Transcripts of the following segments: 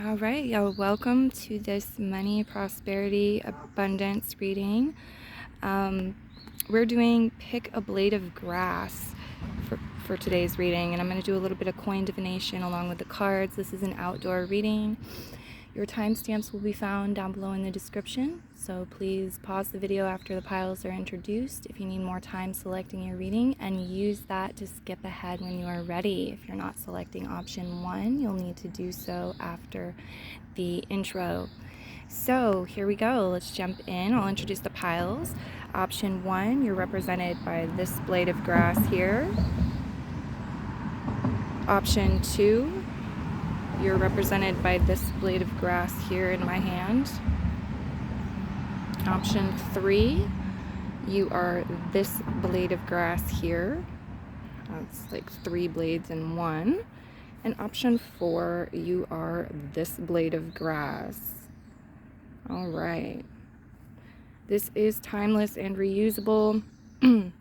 All right, y'all, welcome to this money, prosperity, abundance reading. We're doing pick a blade of grass for today's reading, and I'm going to do a little bit of coin divination along with the cards. This is an outdoor reading. Your timestamps will be found down below in the description, so please pause the video after the piles are introduced if you need more time selecting your reading, and use that to skip ahead when you are ready. If you're not selecting option 1, you'll need to do so after the intro. So here we go. Let's jump in. I'll introduce the piles. Option 1, you're represented by this blade of grass here. Option 2, you're represented by this blade of grass here in my hand. Option 3, you are this blade of grass here. That's like 3 blades in one. And option 4, you are this blade of grass. All right. This is timeless and reusable. We're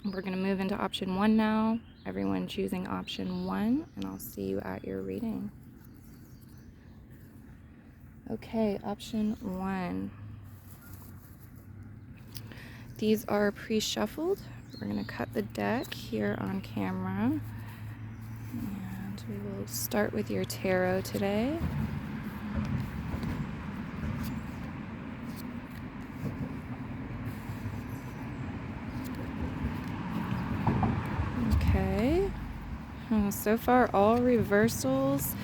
going to move into option 1 now. Everyone choosing option 1, and I'll see you at your reading. Okay, option 1. These are pre-shuffled. We're going to cut the deck here on camera. And we will start with your tarot today. Okay. So far, all reversals.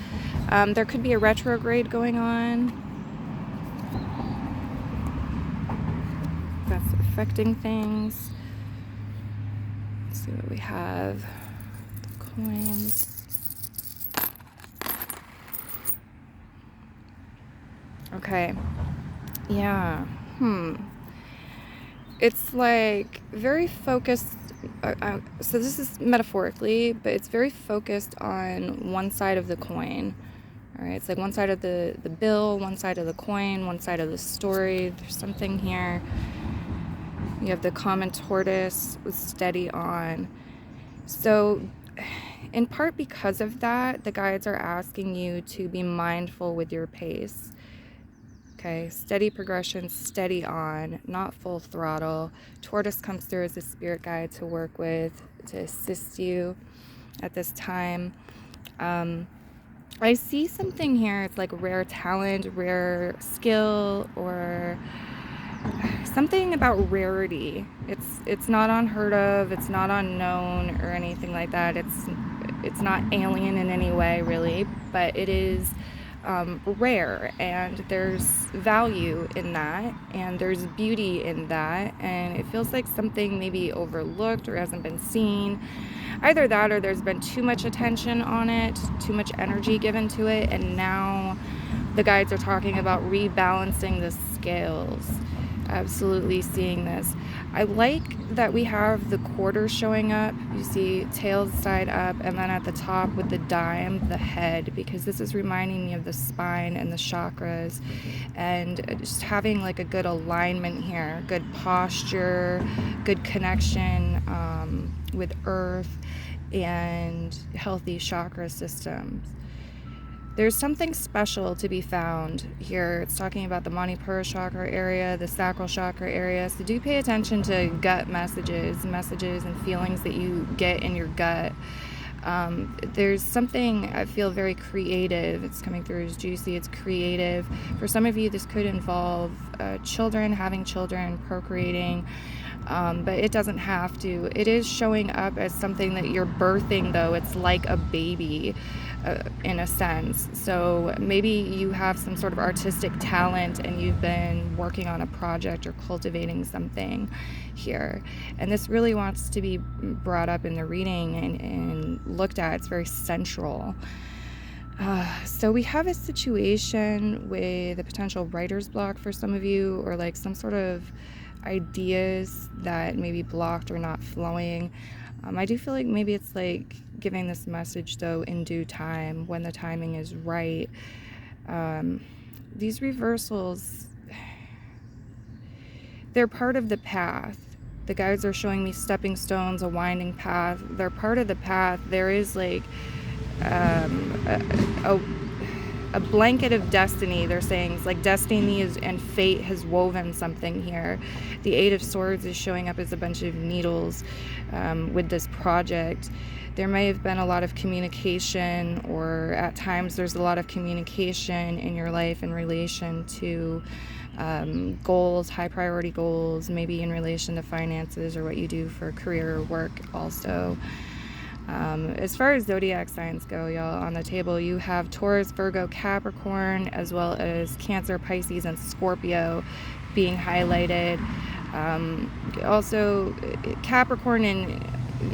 There could be a retrograde going on. That's affecting things. Let's see what we have. The coins. Okay. Yeah. It's like very focused. So this is metaphorically, but it's very focused on one side of the coin. All right, it's like one side of the bill, one side of the coin, one side of the story. There's something here. You have the common tortoise with steady on. So in part because of that, the guides are asking you to be mindful with your pace. Okay, steady progression, steady on, not full throttle. Tortoise comes through as a spirit guide to work with, to assist you at this time. I see something here. It's like rare talent, rare skill, or something about rarity. It's not unheard of. It's not unknown or anything like that. It's not alien in any way, really, but it is rare, and there's value in that, and there's beauty in that, and it feels like something maybe overlooked or hasn't been seen. Either that, or there's been too much attention on it, too much energy given to it, and now the guides are talking about rebalancing the scales. Absolutely seeing this. I like that we have the quarters showing up. You see tails side up, and then at the top with the dime, the head, because this is reminding me of the spine and the chakras, and just having like a good alignment here, good posture, good connection with earth and healthy chakra systems. There's something special to be found here. It's talking about the Manipura chakra area, the sacral chakra area. So do pay attention to gut messages and feelings that you get in your gut. There's something I feel very creative. It's coming through as juicy. It's creative. For some of you, this could involve children, having children, procreating. But it doesn't have to. It is showing up as something that you're birthing, though. It's like a baby in a sense. So maybe you have some sort of artistic talent and you've been working on a project or cultivating something here. And this really wants to be brought up in the reading and looked at. It's very central. So we have a situation with a potential writer's block for some of you, or like some sort of ideas that may be blocked or not flowing. I do feel like maybe it's like giving this message, though, in due time, when the timing is right. These reversals, they're part of the path. The guides are showing me stepping stones, a winding path. They're part of the path. There is like a blanket of destiny. They're saying it's like destiny and fate has woven something here. The Eight of Swords is showing up as a bunch of needles with this project. There may have been a lot of communication, or at times there's a lot of communication in your life in relation to goals, high priority goals, maybe in relation to finances or what you do for career or work also. As far as zodiac signs go, y'all, on the table you have Taurus, Virgo, Capricorn, as well as Cancer, Pisces, and Scorpio being highlighted. Also Capricorn and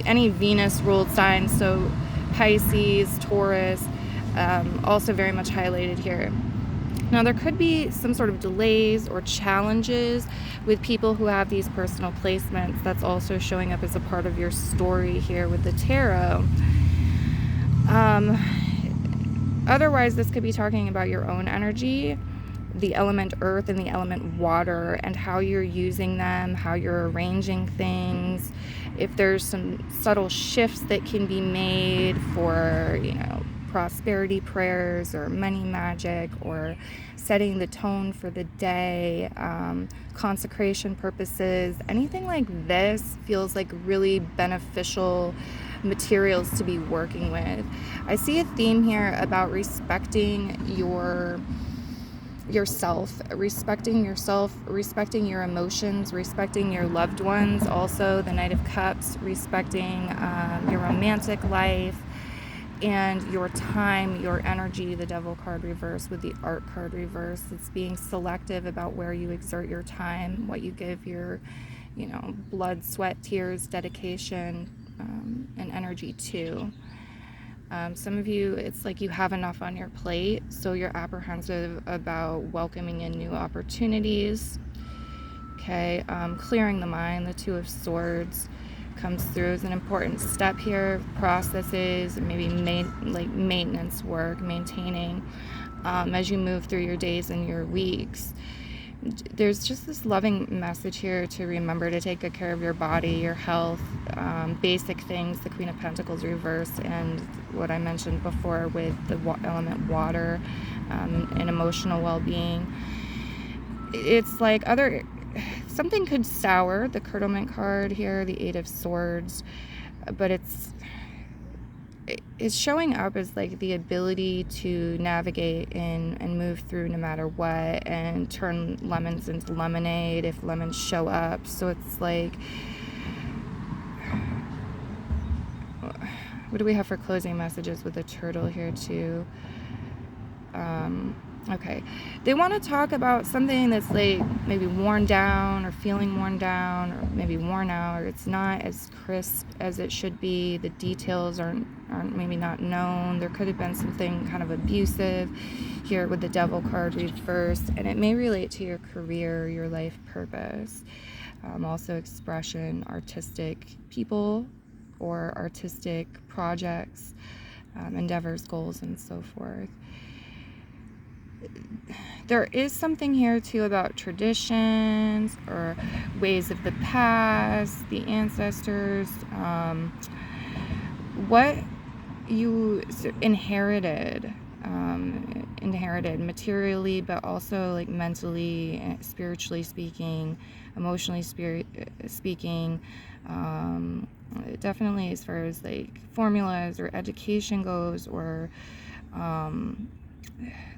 any Venus ruled signs, so Pisces, Taurus, also very much highlighted here. Now, there could be some sort of delays or challenges with people who have these personal placements. That's also showing up as a part of your story here with the tarot. Otherwise, this could be talking about your own energy, the element earth and the element water, and how you're using them, how you're arranging things. If there's some subtle shifts that can be made for, prosperity prayers or money magic, or setting the tone for the day, consecration purposes, anything like this feels like really beneficial materials to be working with. I see a theme here about respecting yourself, respecting your emotions, respecting your loved ones. Also, the Knight of Cups, respecting your romantic life and your time, your energy. The Devil card reverse with the Art card reverse. It's being selective about where you exert your time, what you give your, blood, sweat, tears, dedication, and energy to. Some of you, it's like you have enough on your plate, so you're apprehensive about welcoming in new opportunities. Okay, clearing the mind, the Two of Swords comes through as an important step here. Processes, maybe maintenance work, maintaining as you move through your days and your weeks. There's just this loving message here to remember to take good care of your body, your health, basic things, the Queen of Pentacles reverse, and what I mentioned before with the element water, and emotional well-being. It's like something could sour, the Curdlement card here, the Eight of Swords, but it's showing up as like the ability to navigate and move through no matter what, and turn lemons into lemonade if lemons show up. So it's like, what do we have for closing messages with the turtle here too? Okay, they want to talk about something that's like maybe worn down, or feeling worn down, or maybe worn out, or it's not as crisp as it should be. The details aren't maybe not known. There could have been something kind of abusive here with the Devil card reversed, and it may relate to your career, your life purpose, also expression, artistic people or artistic projects, endeavors, goals, and so forth. There is something here too about traditions or ways of the past, the ancestors, what you inherited materially, but also like mentally, spiritually speaking, emotionally speaking, definitely as far as like formulas or education goes, or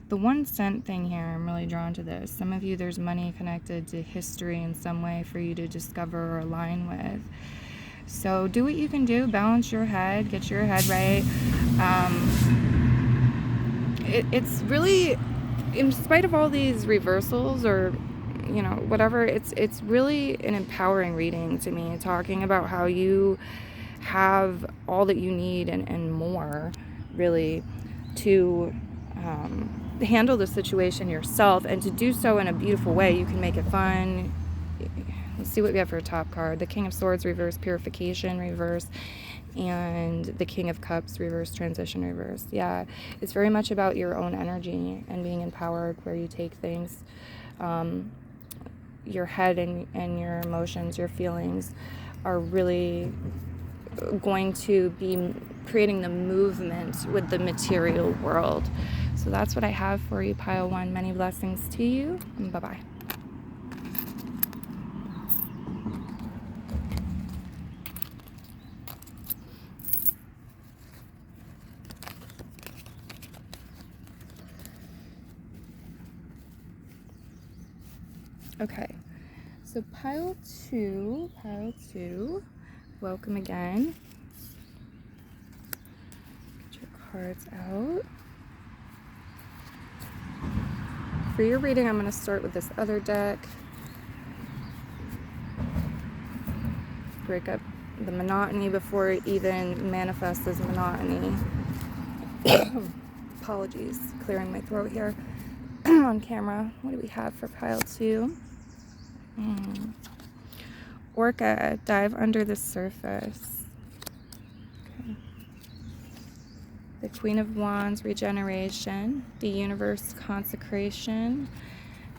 the 1 cent thing here. I'm really drawn to this. Some of you, there's money connected to history in some way for you to discover or align with. So do what you can do, balance your head, get your head right. It's really, in spite of all these reversals or whatever, it's really an empowering reading to me, talking about how you have all that you need and more, really, to handle the situation yourself, and to do so in a beautiful way. You can make it fun. Let's see what we have for a top card. The King of Swords reverse, purification reverse, and the King of Cups reverse, transition reverse. Yeah, it's very much about your own energy and being empowered where you take things. Your head and your emotions, your feelings are really going to be creating the movement with the material world. So that's what I have for you, pile 1. Many blessings to you, and bye-bye. Okay, so pile 2, welcome again. Get your cards out. For your reading, I'm going to start with this other deck. Break up the monotony before it even manifests as monotony. Apologies, clearing my throat here on camera. What do we have for pile 2? Orca, dive under the surface. Okay. The Queen of Wands, regeneration. The Universe, consecration.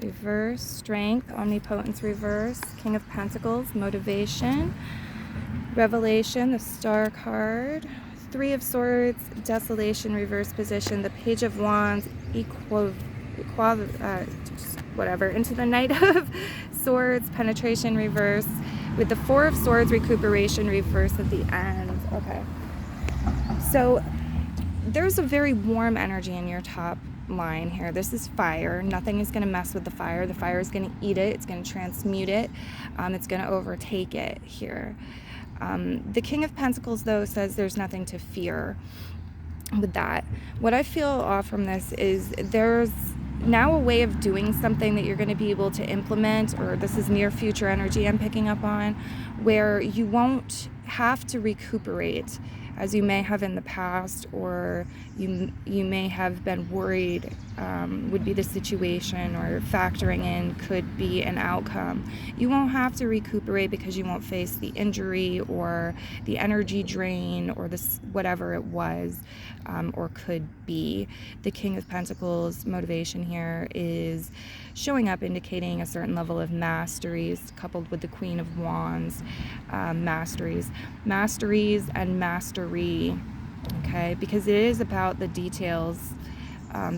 Reverse, strength. Omnipotence, reverse. King of Pentacles, motivation. Revelation, the Star card. 3 of Swords, desolation, reverse position. The Page of Wands, whatever, into the Knight of Swords, penetration, reverse, with the 4 of Swords, recuperation, reverse at the end. Okay, so there's a very warm energy in your top line here. This is fire. Nothing is going to mess with the fire. The fire is going to eat it. It's going to transmute it. It's going to overtake it here. The King of Pentacles, though, says there's nothing to fear with that. What I feel off from this is there's now a way of doing something that you're going to be able to implement, or this is near future energy I'm picking up on, where you won't have to recuperate as you may have in the past, or you may have been worried would be the situation, or factoring in could be an outcome. You won't have to recuperate because you won't face the injury or the energy drain or this whatever it was or could be. The King of Pentacles motivation here is showing up, indicating a certain level of masteries, coupled with the Queen of Wands, masteries and mastery, okay, because it is about the details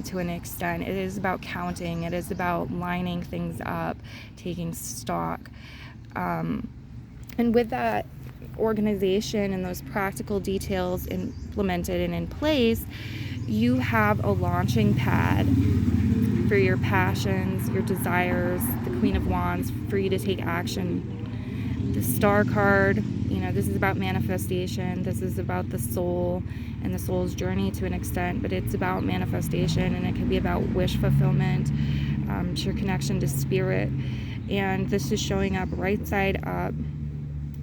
to an extent. It is about counting. It is about lining things up, taking stock, and with that organization and those practical details implemented and in place, you have a launching pad for your passions, your desires, the Queen of Wands, for you to take action. The Star card, you know, this is about manifestation. This is about the soul and the soul's journey to an extent, but it's about manifestation, and it can be about wish fulfillment, your connection to spirit. And this is showing up right side up.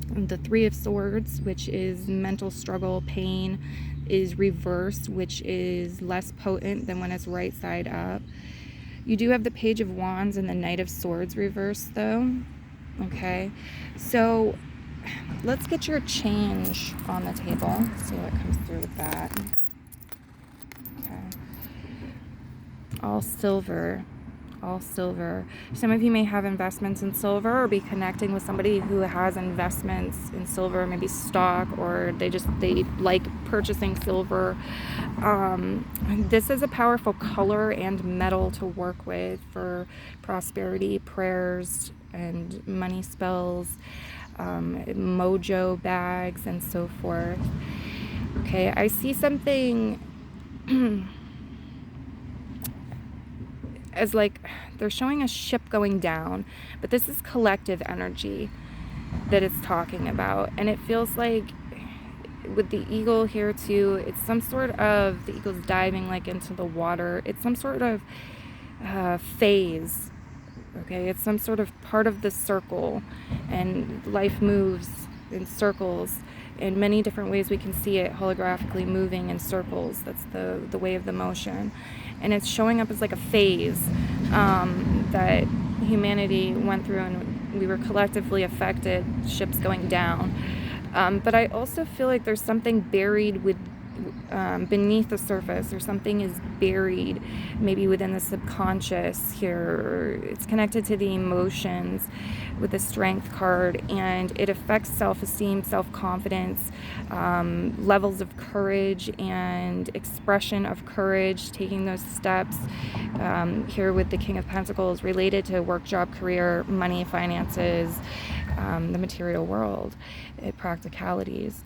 The 3 of Swords, which is mental struggle, pain, is reversed, which is less potent than when it's right side up. You do have the Page of Wands and the Knight of Swords reversed, though. Okay, so let's get your change on the table. See what comes through with that. Okay, all silver. Some of you may have investments in silver, or be connecting with somebody who has investments in silver, maybe stock, or they like purchasing silver. This is a powerful color and metal to work with for prosperity, prayers, and money spells, mojo bags, and so forth. Okay, I see something as like they're showing a ship going down, but this is collective energy that it's talking about, and it feels like with the eagle here too, it's some sort of, the eagle's diving like into the water. It's some sort of phase. Okay, it's some sort of part of the circle, and life moves in circles in many different ways. We can see it holographically moving in circles. That's the way of the motion, and it's showing up as like a phase that humanity went through, and we were collectively affected, ships going down. But I also feel like there's something buried beneath the surface, or something is buried maybe within the subconscious here, or it's connected to the emotions with the Strength card, and it affects self-esteem, self-confidence, levels of courage and expression of courage, taking those steps here with the King of Pentacles, related to work, job, career, money, finances, the material world, practicalities.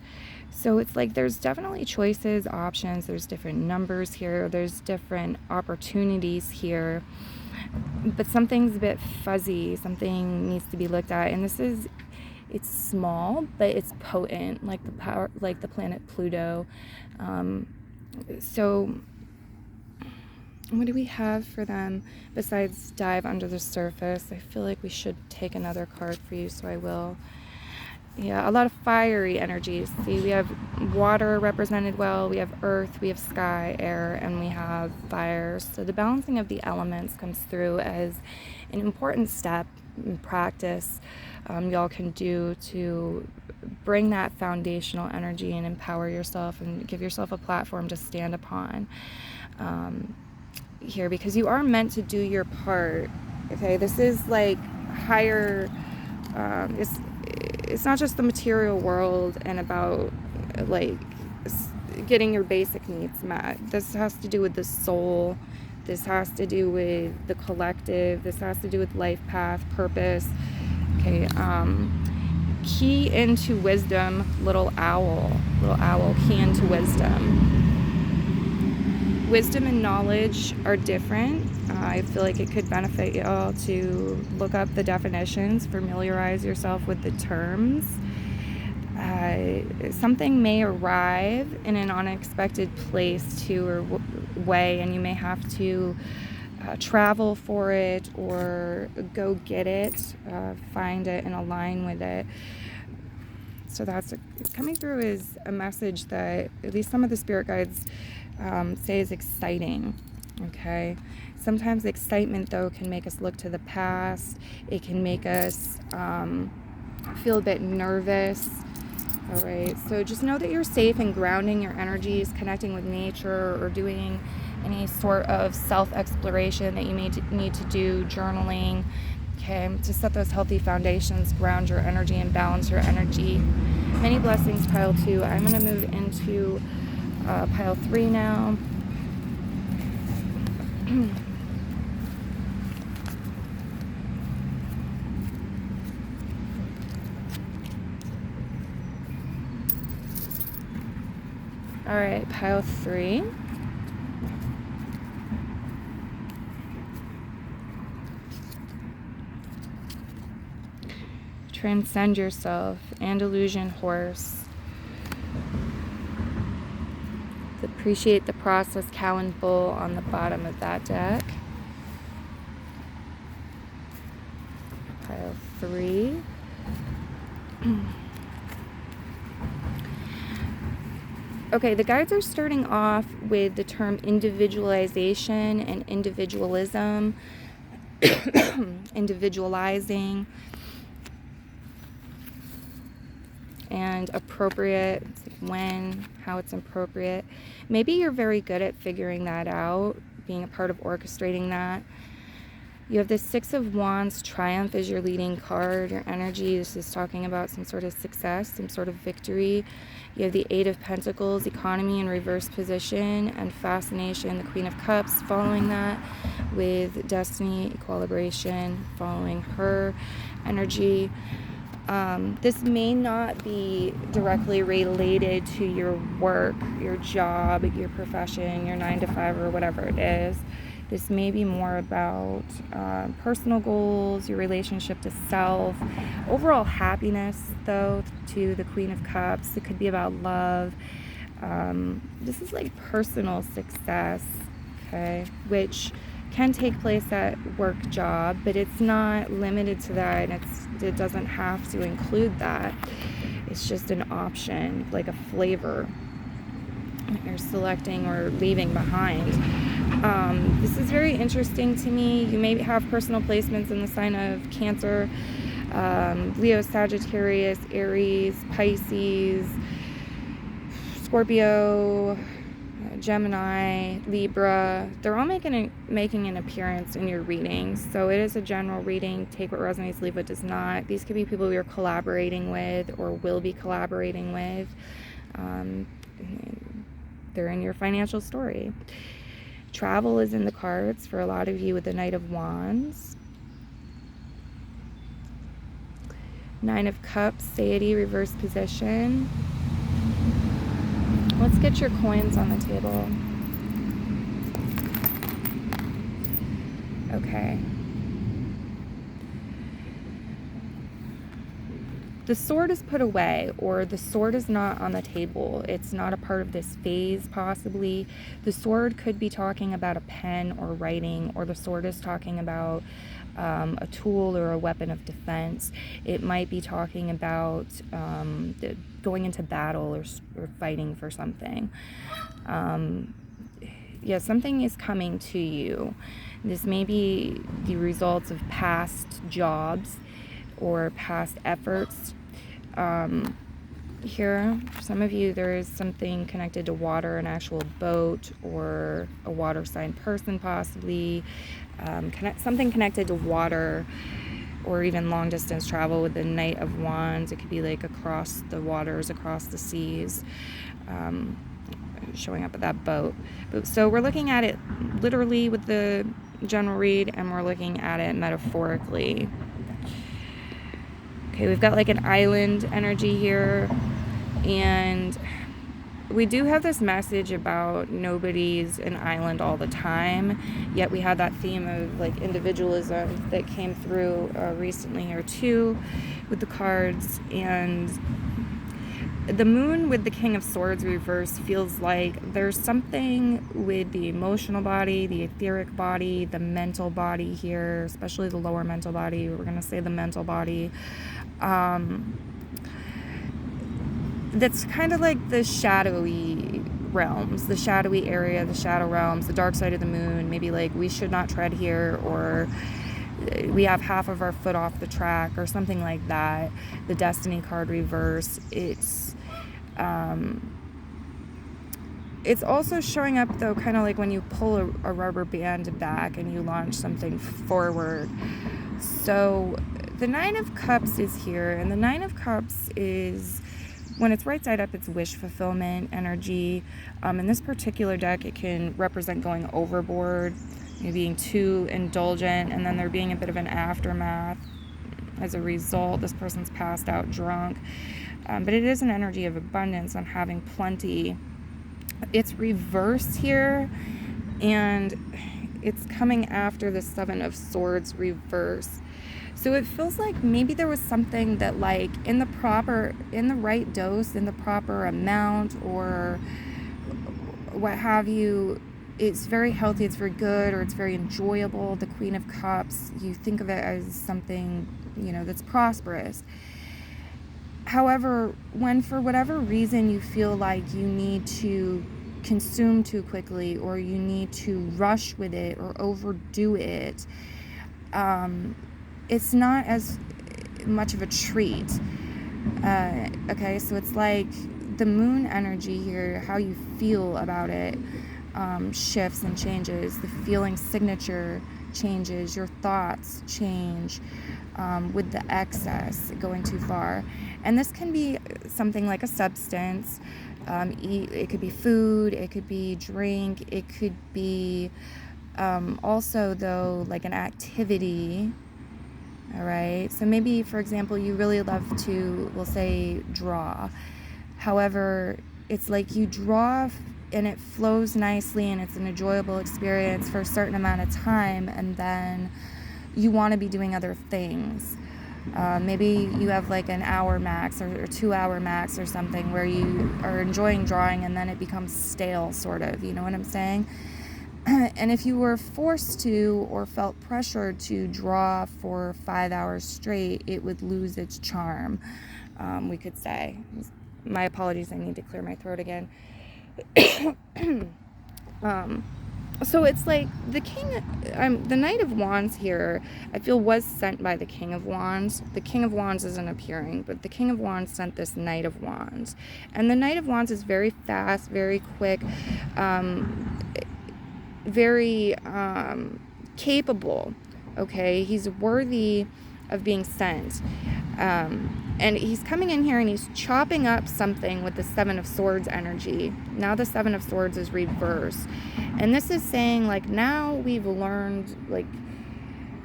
So it's like there's definitely choices, options, there's different numbers here, there's different opportunities here, but something's a bit fuzzy, something needs to be looked at, and it's small, but it's potent, like the power, like the planet Pluto. So what do we have for them besides dive under the surface? I feel like we should take another card for you, so I will. Yeah, a lot of fiery energies. See, we have water represented well, we have earth, we have sky, air, and we have fire. So the balancing of the elements comes through as an important step in practice y'all can do to bring that foundational energy and empower yourself and give yourself a platform to stand upon here, because you are meant to do your part. Okay, this is like higher, it's not just the material world and about like getting your basic needs met. This has to do with the soul. This has to do with the collective. This has to do with life path, purpose. Okay, key into wisdom, little owl, key into wisdom. Wisdom and knowledge are different. I feel like it could benefit you all to look up the definitions, familiarize yourself with the terms. Something may arrive in an unexpected place too, or way, and you may have to travel for it or go get it, find it and align with it. So that's coming through is a message that at least some of the spirit guides say is exciting. Okay, sometimes excitement though can make us look to the past. It can make us feel a bit nervous. All right, so just know that you're safe in grounding your energies, connecting with nature, or doing any sort of self-exploration that you may need to do, journaling, okay, to set those healthy foundations, ground your energy and balance your energy. Many blessings, pile 2. I'm going to move into pile 3 now. All right, pile 3. Transcend yourself, Andalusian horse. Appreciate the process, cow and bull on the bottom of that deck. Pile 3. Okay, the guides are starting off with the term individualization and individualism, individualizing, and appropriate, when, how it's appropriate. Maybe you're very good at figuring that out, being a part of orchestrating that. You have the 6 of Wands. Triumph is your leading card, your energy. This is talking about some sort of success, some sort of victory. You have the 8 of Pentacles, economy in reverse position, and fascination, the Queen of Cups, following that with destiny, equilibration, following her energy. This may not be directly related to your work, your job, your profession, your 9 to 5, or whatever it is. This may be more about personal goals, your relationship to self, overall happiness, though, to the Queen of Cups. It could be about love. This is like personal success, okay, which can take place at work, job, but it's not limited to that, and it doesn't have to include that. It's just an option, like a flavor that you're selecting or leaving behind. This is very interesting to me. You may have personal placements in the sign of Cancer, Leo, Sagittarius, Aries, Pisces, Scorpio, Gemini, Libra, they're all making an appearance in your readings. So it is a general reading. Take what resonates, leave what does not. These could be people you're collaborating with or will be collaborating with. They're in your financial story. Travel is in the cards for a lot of you with the Knight of Wands. Nine of Cups, Satiety, reverse position. Let's get your coins on the table. Okay. The sword is put away, or the sword is not on the table. It's not a part of this phase, possibly. The sword could be talking about a pen or writing, or the sword is talking about a tool or a weapon of defense. It might be talking about going into battle or fighting for something. Yeah, something is coming to you. This may be the results of past jobs or past efforts. Here, for some of you, there is something connected to water, an actual boat or a water sign person possibly. Something connected to water, or even long distance travel with the Knight of Wands. It could be like across the waters, across the seas, showing up at that boat. So we're looking at it literally with the general read, and we're looking at it metaphorically. Okay, we've got like an island energy here, and we do have this message about nobody's an island all the time, yet we had that theme of like individualism that came through recently here too with the cards. And the moon with the King of Swords reverse feels like there's something with the emotional body, the etheric body, the mental body here, especially the lower mental body. We're going to say the mental body. That's kind of like the shadowy realms, the shadowy area, the shadow realms, the dark side of the moon. Maybe like we should not tread here, or we have half of our foot off the track, or something like that. The Destiny card reverse. It's also showing up though, kind of like when you pull a rubber band back and you launch something forward. So the Nine of Cups is here, and the Nine of Cups is, when it's right side up, it's wish fulfillment energy. In this particular deck, it can represent going overboard, being too indulgent, and then there being a bit of an aftermath as a result. This person's passed out drunk. But it is an energy of abundance and having plenty. It's reversed here, and it's coming after the Seven of Swords reverse. So it feels like maybe there was something that, like, in the right dose, in the proper amount, or what have you, it's very healthy, it's very good, or it's very enjoyable. The Queen of Cups, you think of it as something, that's prosperous. However, when for whatever reason you feel like you need to consume too quickly, or you need to rush with it or overdo it, it's not as much of a treat. Okay, so it's like the moon energy here, how you feel about it shifts and changes. The feeling signature changes. Your thoughts change with the excess going too far. And this can be something like a substance. It could be food. It could be drink. It could be also, though, like an activity. All right, so maybe, for example, you really love to, we'll say, draw. However, it's like you draw and it flows nicely and it's an enjoyable experience for a certain amount of time, and then you want to be doing other things. Maybe you have like an hour max or 2 hour max or something where you are enjoying drawing, and then it becomes stale, sort of, you know what I'm saying? And if you were forced to or felt pressured to draw for 5 hours straight, it would lose its charm, we could say. My apologies, I need to clear my throat again. So it's like the Knight of Wands here, I feel, was sent by the King of Wands. The King of Wands isn't appearing, but the King of Wands sent this Knight of Wands. And the Knight of Wands is very fast, very quick, very capable, okay? He's worthy of being sent. And he's coming in here and he's chopping up something with the Seven of Swords energy. Now the Seven of Swords is reversed. And this is saying, like, now we've learned, like,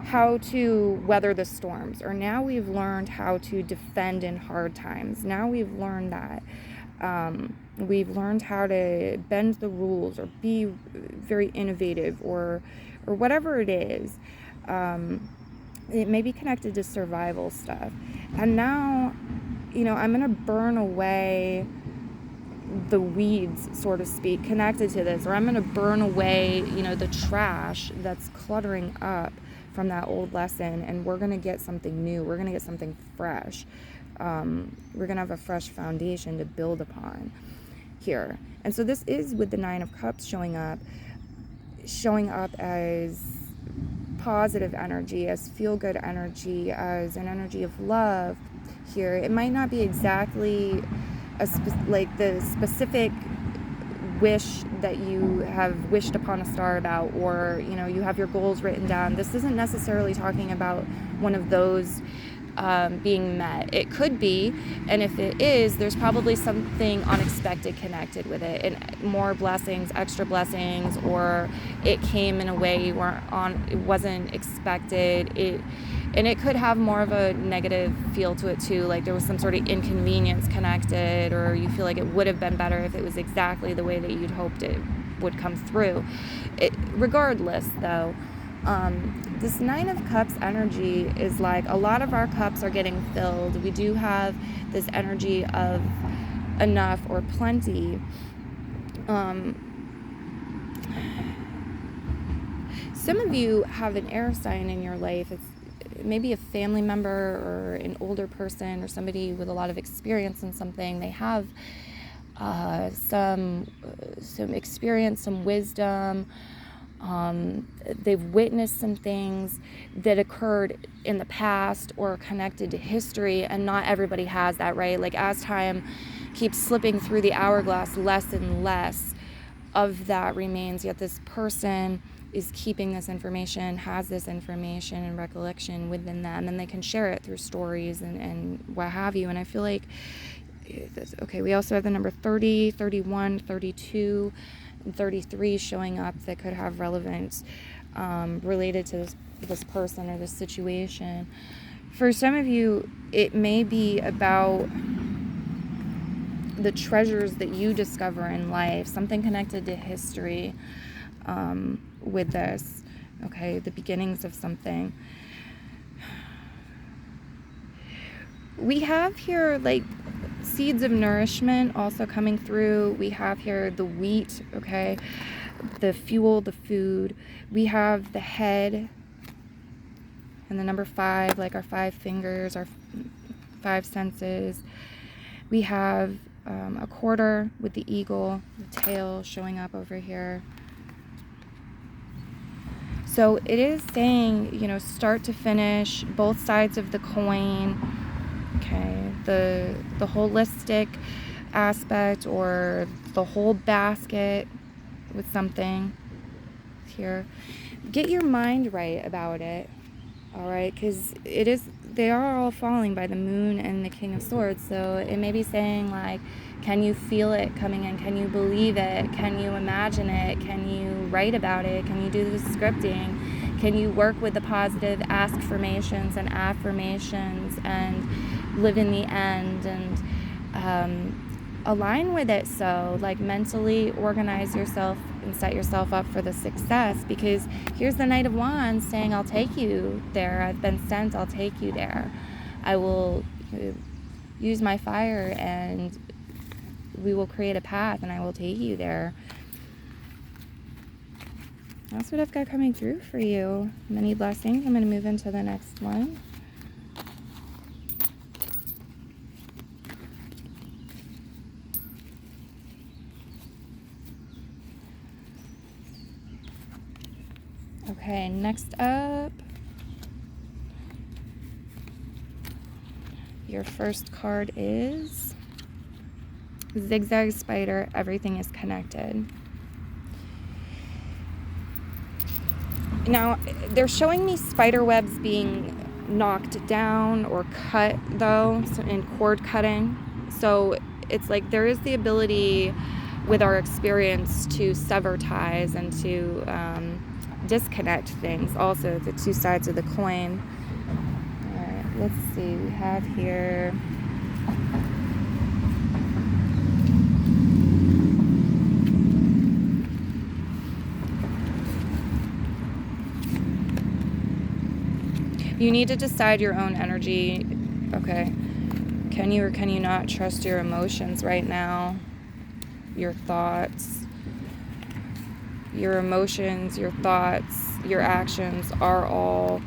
how to weather the storms. Or now we've learned how to defend in hard times. Now we've learned that. We've learned how to bend the rules or be very innovative or whatever it is. It may be connected to survival stuff. And now, I'm going to burn away the weeds, so to speak, connected to this. Or I'm going to burn away, the trash that's cluttering up from that old lesson. And we're going to get something new. We're going to get something fresh. We're going to have a fresh foundation to build upon here. And so this is with the Nine of Cups showing up as positive energy, as feel-good energy, as an energy of love here. It might not be exactly like the specific wish that you have wished upon a star about, or you have your goals written down. This isn't necessarily talking about one of those being met. It could be, and if it is, there's probably something unexpected connected with it, and more blessings, extra blessings, or it came in a way you it wasn't expected. And it could have more of a negative feel to it too, like there was some sort of inconvenience connected, or you feel like it would have been better if it was exactly the way that you'd hoped it would come through. Regardless, though, this Nine of Cups energy is like a lot of our cups are getting filled. We do have this energy of enough or plenty. Some of you have an air sign in your life. It's maybe a family member or an older person or somebody with a lot of experience in something. They have some experience, some wisdom. They've witnessed some things that occurred in the past or connected to history, and not everybody has that, right? Like, as time keeps slipping through the hourglass, less and less of that remains, yet this person is keeping this information, has this information and recollection within them, and they can share it through stories and what have you. And I feel like, okay, we also have the number 30, 31, 32, and 33 showing up that could have relevance related to this person or this situation. For some of you, it may be about the treasures that you discover in life, something connected to history with this, okay, the beginnings of something. We have here, like, seeds of nourishment also coming through. We have here the wheat, okay, the fuel, the food. We have the head and the number 5, like our 5 fingers, our 5 senses. We have a quarter with the eagle, the tail showing up over here. So it is saying, start to finish, both sides of the coin, okay, the holistic aspect, or the whole basket with something here. Get your mind right about it, all right, because they are all falling by the moon and the King of Swords. So it may be saying, like, can you feel it coming in? Can you believe it? Can you imagine it? Can you write about it? Can you do the scripting? Can you work with the positive affirmations and live in the end and align with it? So, like, mentally organize yourself and set yourself up for the success, because here's the Knight of Wands saying, I'll take you there. I've been sent. I'll take you there. I will use my fire and we will create a path and I will take you there. That's what I've got coming through for you. Many blessings. I'm going to move into the next one. Okay, next up, your first card is Zigzag Spider, Everything is Connected. Now, they're showing me spider webs being knocked down or cut, though, in cord cutting. So it's like there is the ability with our experience to sever ties and to disconnect things. Also, the two sides of the coin. All right, let's see. We have here... You need to decide your own energy. Okay. Can you or can you not trust your emotions right now? Your thoughts. Your emotions, your thoughts, your actions are all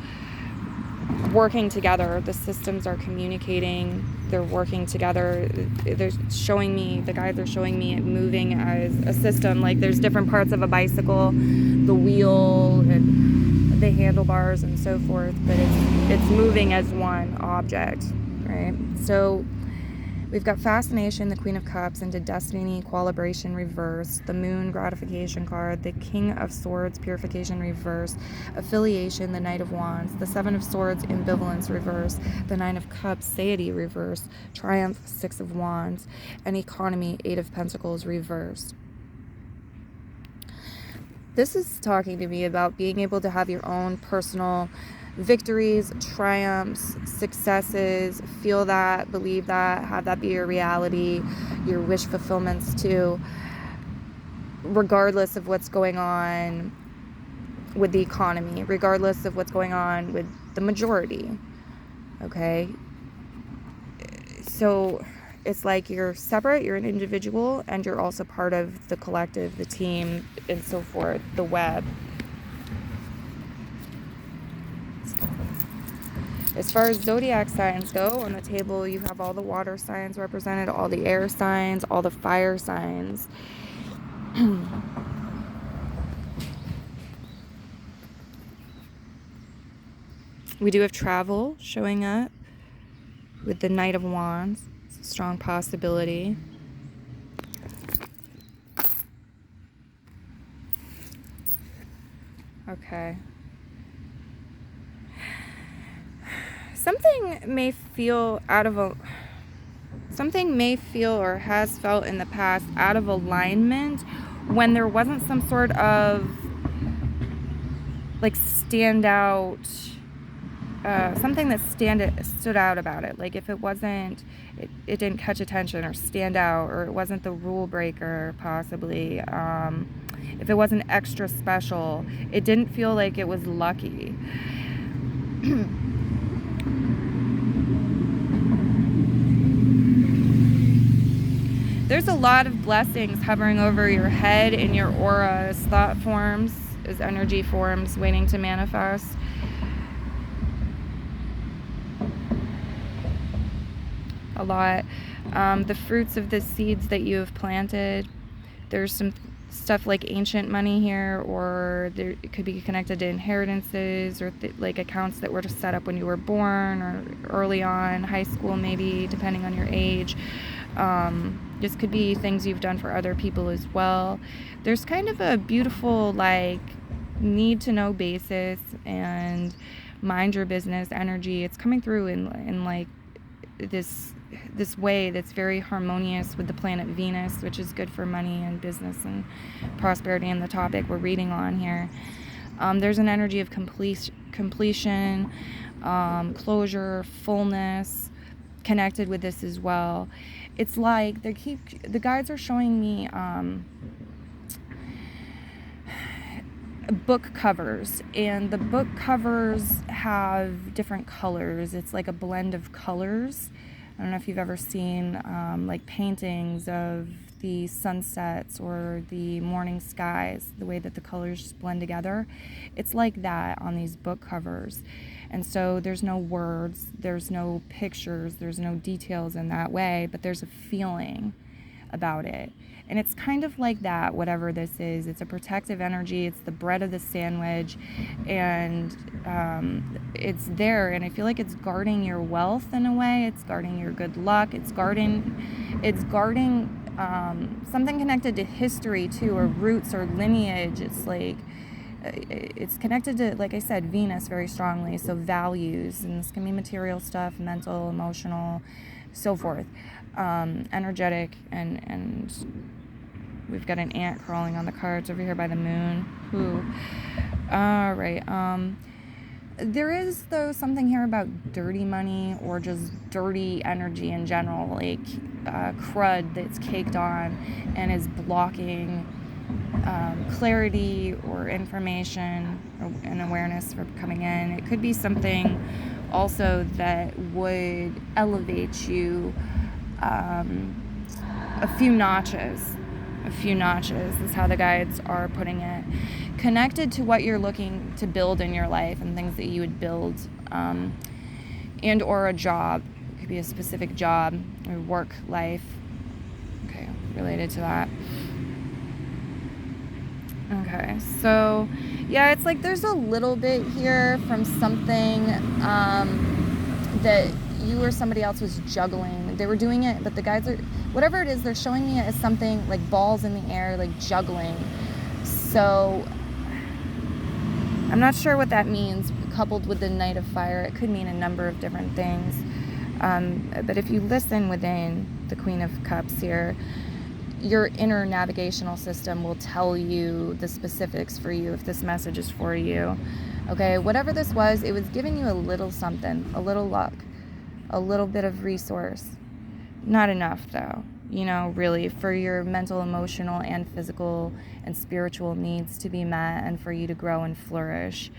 working together. The systems are communicating. They're working together. They're showing me, the guides are showing me it moving as a system. Like there's different parts of a bicycle, the wheel and the handlebars and so forth, but it's moving as one object, right? So we've got Fascination, the Queen of Cups, into Destiny, Equilibration, reverse, the Moon, Gratification card, the King of Swords, Purification, reverse, Affiliation, the Knight of Wands, the Seven of Swords, Ambivalence, reverse, the Nine of Cups, Satiety, reverse, Triumph, Six of Wands, and Economy, Eight of Pentacles, reversed. This is talking to me about being able to have your own personal victories, triumphs, successes, feel that, believe that, have that be your reality, your wish fulfillments too, regardless of what's going on with the economy, regardless of what's going on with the majority, okay? So it's like you're separate, you're an individual, and you're also part of the collective, the team, and so forth, the web. As far as zodiac signs go, on the table you have all the water signs represented, all the air signs, all the fire signs. We do have travel showing up with the Knight of Wands. It's a strong possibility. Okay. Something may feel or has felt in the past out of alignment when there wasn't some sort of like standout, something that stood out about it. Like if it wasn't, it didn't catch attention or stand out, or it wasn't the rule breaker possibly. If it wasn't extra special, it didn't feel like it was lucky. There's a lot of blessings hovering over your head in your aura as thought forms, as energy forms, waiting to manifest. A lot. The fruits of the seeds that you have planted. There's some stuff like ancient money here, or it could be connected to inheritances, or like accounts that were just set up when you were born or early on, high school maybe, depending on your age. This could be things you've done for other people as well. There's kind of a beautiful like need to know basis and mind your business energy. It's coming through in like this way that's very harmonious with the planet Venus, which is good for money and business and prosperity, and the topic we're reading on here. There's an energy of completion, closure, fullness connected with this as well. It's like the guides are showing me book covers, and the book covers have different colors. It's like a blend of colors. I don't know if you've ever seen like paintings of the sunsets or the morning skies, the way that the colors just blend together. It's like that on these book covers. And so there's no words, there's no pictures, there's no details in that way, but there's a feeling about it. And it's kind of like that, whatever this is. It's a protective energy. It's the bread of the sandwich. And it's there. And I feel like it's guarding your wealth in a way. It's guarding your good luck. It's guarding something connected to history too, or roots or lineage. It's like, it's connected to, like I said, Venus very strongly. So values, and this can be material stuff, mental, emotional, so forth. Energetic, and we've got an ant crawling on the cards over here by the moon. Ooh. All right. There is, though, something here about dirty money or just dirty energy in general, like crud that's caked on and is blocking clarity or information and awareness for coming in. It could be something also that would elevate you a few notches is how the guides are putting it, connected to what you're looking to build in your life and things that you would build, and or a job. It could be a specific job or work life, okay, related to that. Okay, so yeah, it's like there's a little bit here from something that you or somebody else was juggling. They were doing it, but the guides are, whatever it is, they're showing me it as something like balls in the air, like juggling. So I'm not sure what that means, coupled with the Knight of Fire. It could mean a number of different things. But if you listen within the Queen of Cups here, your inner navigational system will tell you the specifics for you if this message is for you. Okay, whatever this was, it was giving you a little something, a little luck, a little bit of resource. Not enough, though, really, for your mental, emotional, and physical and spiritual needs to be met and for you to grow and flourish.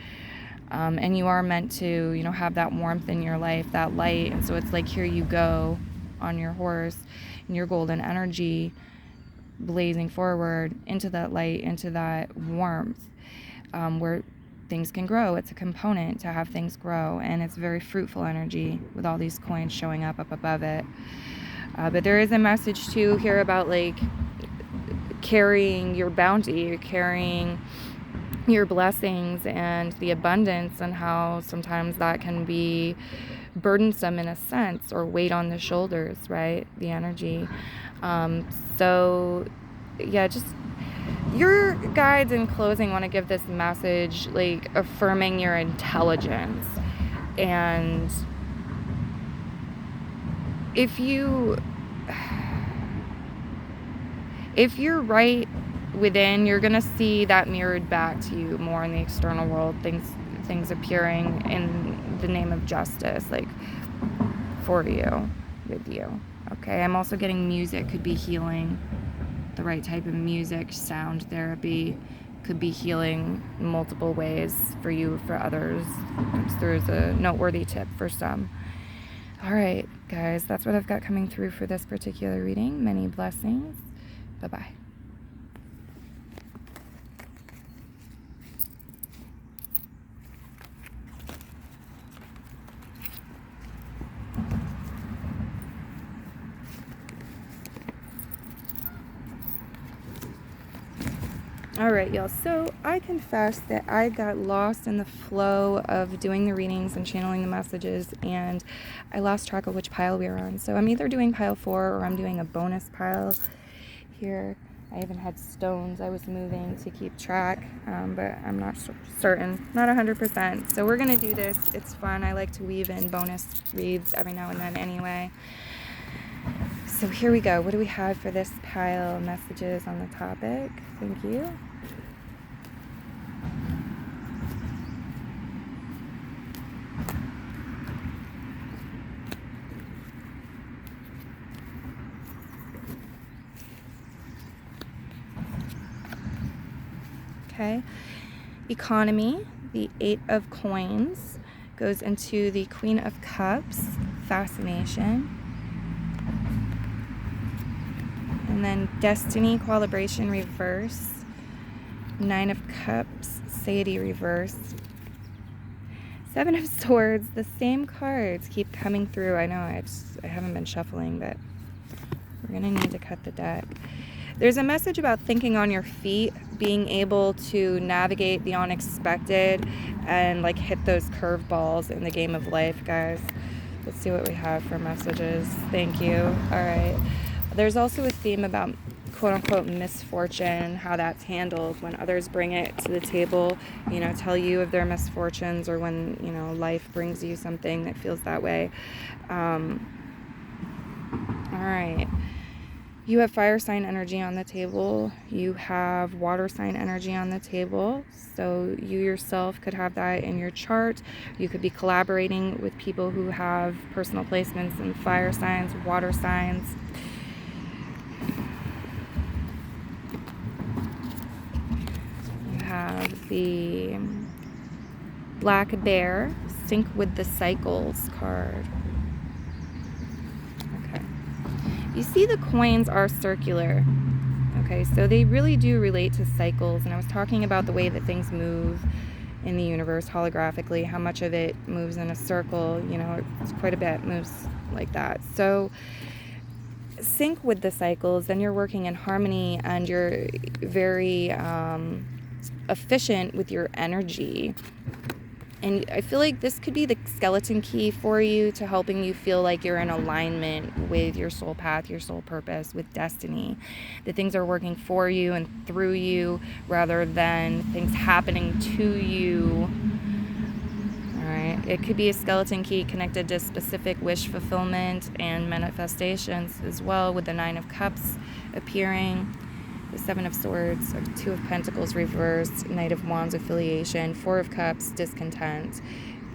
And you are meant to, have that warmth in your life, that light. And so it's like, here you go on your horse and your golden energy, blazing forward into that light, into that warmth, where things can grow. It's a component to have things grow, and it's very fruitful energy with all these coins showing up above it. But there is a message too here about like carrying your bounty, carrying your blessings and the abundance, and how sometimes that can be burdensome in a sense, or weight on the shoulders, right? The energy. So yeah, just your guides in closing want to give this message, like affirming your intelligence. And if you're right within, you're gonna see that mirrored back to you more in the external world, things appearing in the name of justice, like for you, with you. Okay, I'm also getting music could be healing. The right type of music, sound therapy could be healing multiple ways for you, for others. There's a noteworthy tip for some. All right, guys, that's what I've got coming through for this particular reading. Many blessings. Bye-bye. All right, y'all. So I confess that I got lost in the flow of doing the readings and channeling the messages, and I lost track of which pile we were on. So I'm either doing pile 4 or I'm doing a bonus pile here. I even had stones I was moving to keep track, but I'm not certain, not 100%. So we're going to do this. It's fun. I like to weave in bonus reads every now and then anyway. So here we go. What do we have for this pile? Messages on the topic. Thank you. Okay. Economy, the 8 of Coins, goes into the Queen of Cups, Fascination. And then Destiny, Collaboration, reverse. 9 of Cups, Satiety, reverse. 7 of Swords, the same cards keep coming through. I know I haven't been shuffling, but We're going to need to cut the deck. There's a message about thinking on your feet, being able to navigate the unexpected and like hit those curveballs in the game of life, guys. Let's see what we have for messages. Thank you. All right. There's also a theme about quote-unquote misfortune, how that's handled when others bring it to the table, you know, tell you of their misfortunes, or when, you know, life brings you something that feels that way. All right. You have fire sign energy on the table. You have water sign energy on the table. So you yourself could have that in your chart. You could be collaborating with people who have personal placements in fire signs, water signs. You have the Black Bear, Sync with the Cycles card. You see the coins are circular, okay, so they really do relate to cycles, and I was talking about the way that things move in the universe holographically, how much of it moves in a circle, you know, it's quite a bit moves like that. So sync with the cycles, then you're working in harmony, and you're very efficient with your energy. And I feel like this could be the skeleton key for you to helping you feel like you're in alignment with your soul path, your soul purpose, with destiny. That things are working for you and through you rather than things happening to you. All right. It could be a skeleton key connected to specific wish fulfillment and manifestations as well, with the 9 of Cups appearing. The 7 of Swords, 2 of Pentacles reversed, Knight of Wands affiliation, 4 of Cups discontent,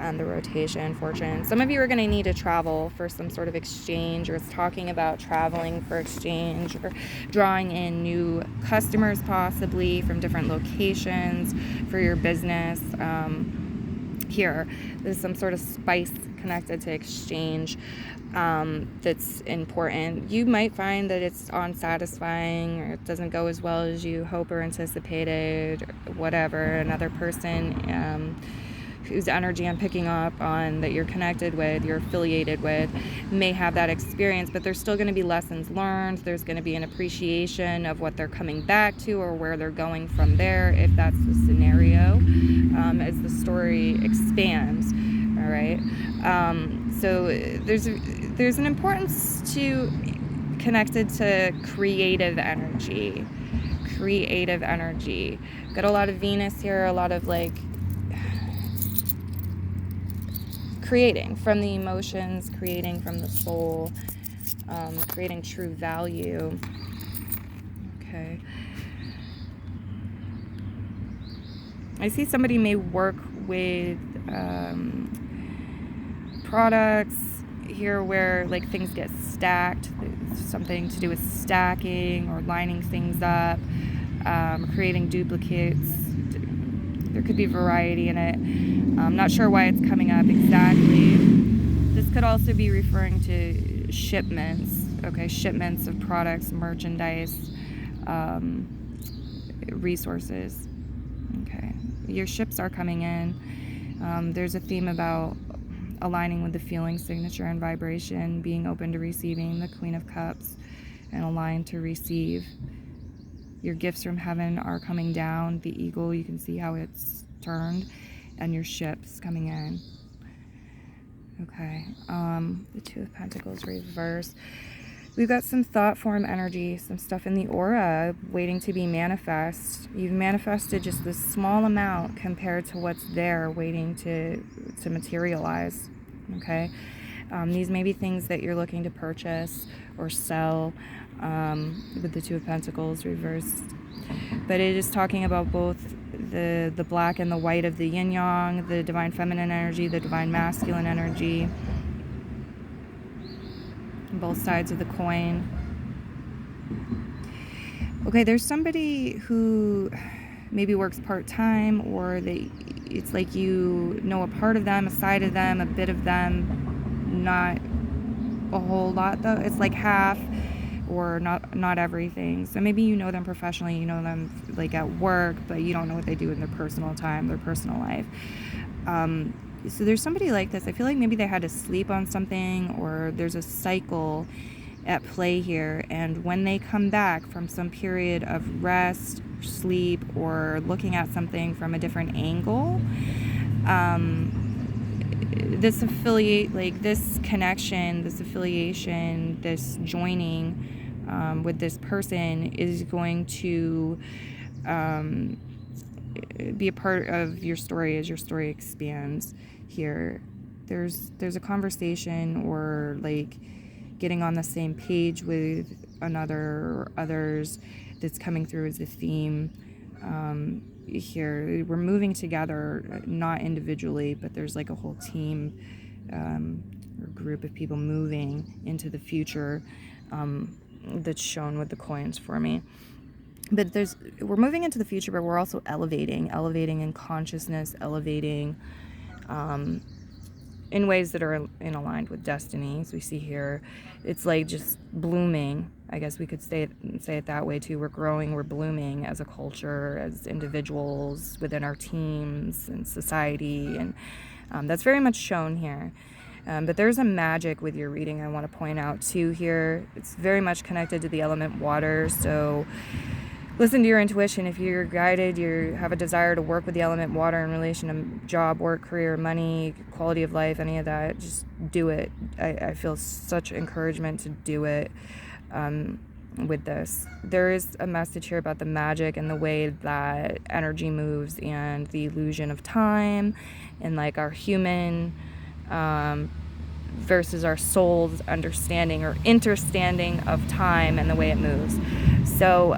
and the rotation, fortune. Some of you are going to need to travel for some sort of exchange, or it's talking about traveling for exchange, or drawing in new customers possibly from different locations for your business. Here, there's some sort of spice connected to exchange that's important. You might find that it's unsatisfying, or it doesn't go as well as you hope or anticipated, or whatever. Another person whose energy I'm picking up on, that you're connected with, you're affiliated with, may have that experience, but there's still going to be lessons learned. There's going to be an appreciation of what they're coming back to, or where they're going from there, if that's the scenario, as the story expands. All right. So there's an importance to connected to creative energy. Got a lot of Venus here, a lot of like creating from the emotions, creating from the soul, creating true value. Okay. I see somebody may work with products here where like things get stacked. It's something to do with stacking or lining things up, creating duplicates. There could be variety in it. I'm not sure why it's coming up exactly. This could also be referring to shipments. Okay, shipments of products, merchandise, resources. Okay, your ships are coming in. There's a theme about aligning with the feeling, signature, and vibration, being open to receiving, the Queen of Cups, and aligned to receive. Your gifts from heaven are coming down. The eagle, you can see how it's turned, and your ships coming in. Okay, the 2 of Pentacles reversed. We've got some thought form energy, some stuff in the aura waiting to be manifest. You've manifested just this small amount compared to what's there waiting to materialize. Okay, these may be things that you're looking to purchase or sell, with the 2 of Pentacles reversed. But it is talking about both the black and the white of the yin yang, the divine feminine energy, the divine masculine energy, both sides of the coin. Okay, there's somebody who maybe works part-time, or it's like you know a part of them, a side of them, a bit of them, not a whole lot though. It's like half, or not everything. So maybe you know them professionally, you know them like at work, but you don't know what they do in their personal time, their personal life. So there's somebody like this. I feel like maybe they had to sleep on something, or there's a cycle at play here. And when they come back from some period of rest, sleep, or looking at something from a different angle, this connection, this affiliation, this joining with this person is going to be a part of your story as your story expands here. There's a conversation, or like getting on the same page with another or others, that's coming through as a theme here. We're moving together, not individually, but there's like a whole team or group of people moving into the future that's shown with the coins for me. But we're moving into the future, but we're also elevating in consciousness, elevating in ways that are in aligned with destiny. So we see here, it's like just blooming. I guess we could say it that way too. We're growing, we're blooming as a culture, as individuals, within our teams and society, and that's very much shown here. But there's a magic with your reading I want to point out too here. It's very much connected to the element water, so listen to your intuition. If you're guided, you have a desire to work with the element water in relation to job, work, career, money, quality of life, any of that, just do it. I feel such encouragement to do it with this. There is a message here about the magic and the way that energy moves and the illusion of time, and like our human versus our soul's understanding or interstanding of time and the way it moves. So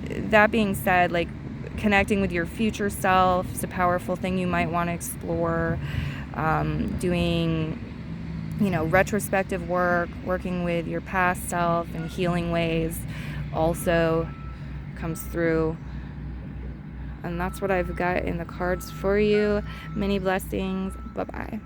that being said, like connecting with your future self is a powerful thing you might want to explore. Doing, retrospective work, working with your past self in healing ways also comes through. And that's what I've got in the cards for you. Many blessings. Bye-bye.